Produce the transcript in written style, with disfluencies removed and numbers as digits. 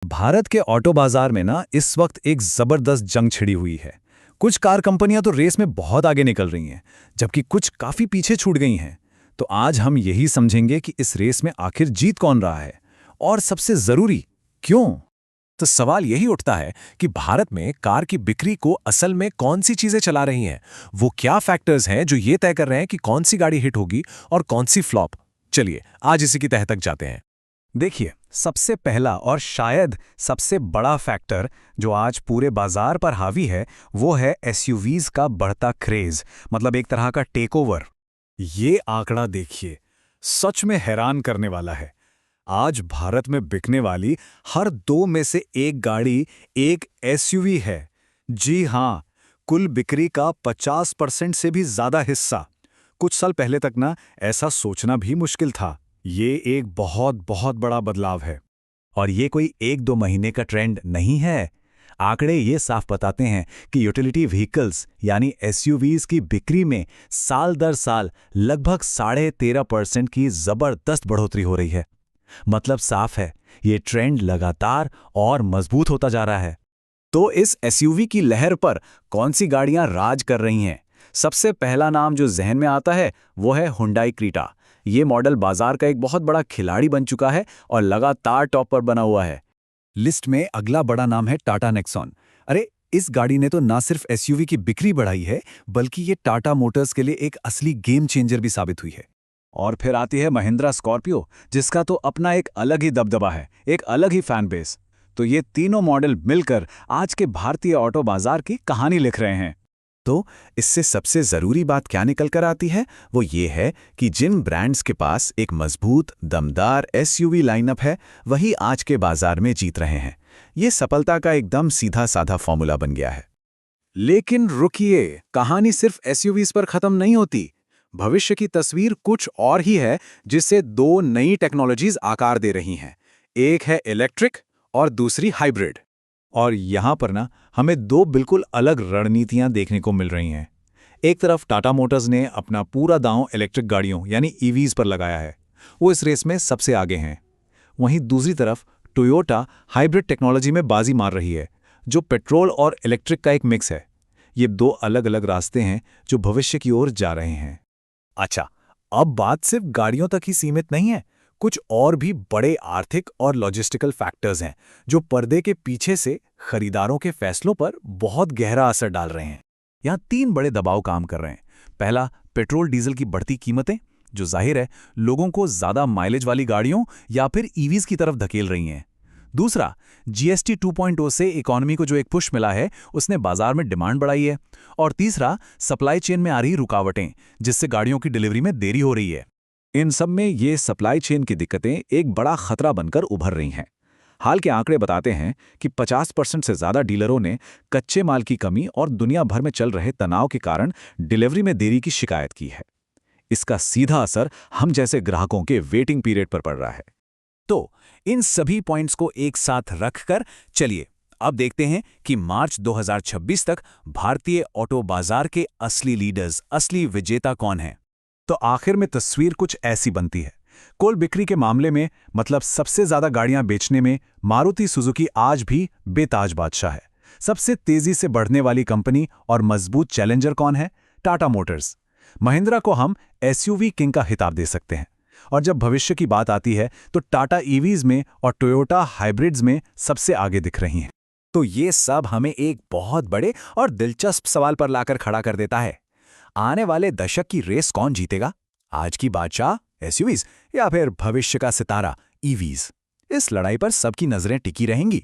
भारत के ऑटो बाजार में ना इस वक्त एक जबरदस्त जंग छिड़ी हुई है। कुछ कार कंपनियां तो रेस में बहुत आगे निकल रही हैं, जबकि कुछ काफी पीछे छूट गई हैं। तो आज हम यही समझेंगे कि इस रेस में आखिर जीत कौन रहा है, और सबसे जरूरी, क्यों। तो सवाल यही उठता है कि भारत में कार की बिक्री को असल में कौन सी चीजें चला रही हैं। वो क्या फैक्टर्स हैं जो ये तय कर रहे हैं कि कौन सी गाड़ी हिट होगी और कौन सी फ्लॉप। चलिए आज इसी की तह तक जाते हैं। देखिए, सबसे पहला और शायद सबसे बड़ा फैक्टर जो आज पूरे बाजार पर हावी है, वो है एसयूवीज का बढ़ता क्रेज, मतलब एक तरह का टेकओवर। ये आंकड़ा देखिए, सच में हैरान करने वाला है। आज भारत में बिकने वाली हर दो में से एक गाड़ी एक एसयूवी है। जी हां, कुल बिक्री का 50% से भी ज्यादा हिस्सा। कुछ साल पहले तक ना ऐसा सोचना भी मुश्किल था। ये एक बहुत बहुत बड़ा बदलाव है। और ये कोई एक दो महीने का ट्रेंड नहीं है। आंकड़े ये साफ बताते हैं कि यूटिलिटी व्हीकल्स यानी एसयूवीज की बिक्री में साल दर साल लगभग 13.5% की जबरदस्त बढ़ोतरी हो रही है। मतलब साफ है, ये ट्रेंड लगातार और मजबूत होता जा रहा है। तो इस एसयूवी की लहर पर कौन सी गाड़ियां राज कर रही हैं? सबसे पहला नाम जो जहन में आता है वो है हुंडई क्रेटा। ये मॉडल बाजार का एक बहुत बड़ा खिलाड़ी बन चुका है और लगातार टॉप पर बना हुआ है। लिस्ट में अगला बड़ा नाम है टाटा नेक्सॉन। अरे, इस गाड़ी ने तो ना सिर्फ एसयूवी की बिक्री बढ़ाई है, बल्कि ये टाटा मोटर्स के लिए एक असली गेम चेंजर भी साबित हुई है। और फिर आती है महिंद्रा स्कॉर्पियो, जिसका तो अपना एक अलग ही दबदबा है, एक अलग ही फैन बेस। तो ये तीनों मॉडल मिलकर आज के भारतीय ऑटो बाजार की कहानी लिख रहे हैं। तो इससे सबसे जरूरी बात क्या निकल कर आती है, वो ये है कि जिन ब्रांड्स के पास एक मजबूत दमदार एसयूवी लाइनअप है, वही आज के बाजार में जीत रहे हैं। ये सफलता का एकदम सीधा साधा फॉर्मूला बन गया है। लेकिन रुकिए, कहानी सिर्फ एसयूवीज पर खत्म नहीं होती। भविष्य की तस्वीर कुछ और ही है, जिससे दो नई टेक्नोलॉजीज आकार दे रही हैं। एक है इलेक्ट्रिक और दूसरी हाइब्रिड। और यहाँ पर ना हमें दो बिल्कुल अलग रणनीतियाँ देखने को मिल रही हैं। एक तरफ टाटा मोटर्स ने अपना पूरा दांव इलेक्ट्रिक गाड़ियों यानी ईवीज पर लगाया है। वो इस रेस में सबसे आगे हैं। वहीं दूसरी तरफ टोयोटा हाइब्रिड टेक्नोलॉजी में बाजी मार रही है, जो पेट्रोल और इलेक्ट्रिक का एक मिक्स है। ये दो अलग अलग रास्ते हैं जो भविष्य की ओर जा रहे हैं। अच्छा, अब बात सिर्फ गाड़ियों तक ही सीमित नहीं है। कुछ और भी बड़े आर्थिक और लॉजिस्टिकल फैक्टर्स हैं जो पर्दे के पीछे से खरीदारों के फैसलों पर बहुत गहरा असर डाल रहे हैं। यहाँ तीन बड़े दबाव काम कर रहे हैं। पहला, पेट्रोल डीजल की बढ़ती कीमतें, जो जाहिर है लोगों को ज्यादा माइलेज वाली गाड़ियों या फिर ईवीज की तरफ धकेल रही हैं। दूसरा, जीएसटी 2.0 से इकोनॉमी को जो एक पुश मिला है, उसने बाजार में डिमांड बढ़ाई है। और तीसरा, सप्लाई चेन में आ रही रुकावटें, जिससे गाड़ियों की डिलीवरी में देरी हो रही है। इन सब में ये सप्लाई चेन की दिक्कतें एक बड़ा खतरा बनकर उभर रही हैं। हाल के आंकड़े बताते हैं कि 50% से ज्यादा डीलरों ने कच्चे माल की कमी और दुनिया भर में चल रहे तनाव के कारण डिलीवरी में देरी की शिकायत की है। इसका सीधा असर हम जैसे ग्राहकों के वेटिंग पीरियड पर पड़ रहा है। तो इन सभी पॉइंट्स को एक साथ रखकर चलिए अब देखते हैं कि मार्च 2026 तक भारतीय ऑटो बाजार के असली लीडर्स, असली विजेता कौन हैं। तो आखिर में तस्वीर कुछ ऐसी बनती है। कुल बिक्री के मामले में, मतलब सबसे ज्यादा गाड़ियां बेचने में, मारुति सुजुकी आज भी बेताज बादशाह है। सबसे तेजी से बढ़ने वाली कंपनी और मजबूत चैलेंजर कौन है? टाटा मोटर्स। महिंद्रा को हम एसयूवी किंग का खिताब दे सकते हैं। और जब भविष्य की बात आती है तो टाटा ईवीज में और टोयोटा हाइब्रिड्स में सबसे आगे दिख रही हैं। तो ये सब हमें एक बहुत बड़े और दिलचस्प सवाल पर लाकर खड़ा कर देता है। आने वाले दशक की रेस कौन जीतेगा? आज की बादशाह एसयूवीज या फिर भविष्य का सितारा ईवीज? इस लड़ाई पर सबकी नजरें टिकी रहेंगी।